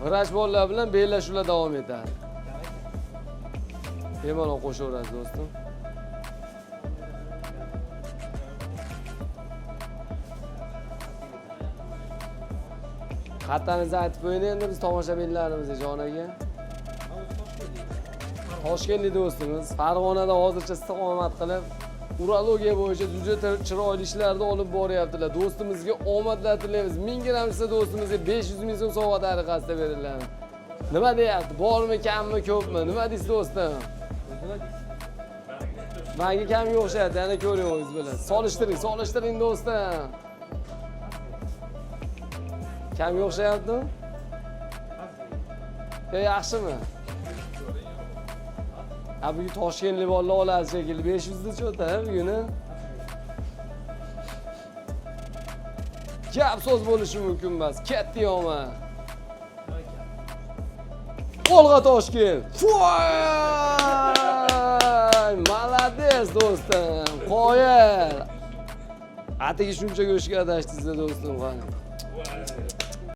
vrach bolalar bilan bellashuvlar davom etadi. Bemalol qo'shaverasiz do'stim. Xattaningizni aytib qo'ying endi biz tomoshabinlarimizga Jon aka. Toshkentlik do'stimiz Farg'onada hozircha istiqomat qilib, urologiya bo'yicha juda chiroyli ishlarni olib boryaptilar. Do'stimizga omadlar tilaymiz. Mingga hamsa do'stimizga 500 ming so'm sovg'a tariqasida beriladi. Nima deyapti? Bormi, kammi, ko'pmi? Nima deysiz do'stim? Menga kamga o'xshayapti, yana ko'ringiz bilan. Solishtiring do'stim. Kamga o'xshayaptimi? Yaxshimi? Bugun Toshkentlik bolalar oladi shekilli 500 ta cho'ta buguni. Gap so'z bo'lishi mumkin emas. Katta yomon. Olg'a Toshkent. Voy! Malades do'stim. Qoyil. Atigi shuncha go'shtga adashdingiz do'stim, qani.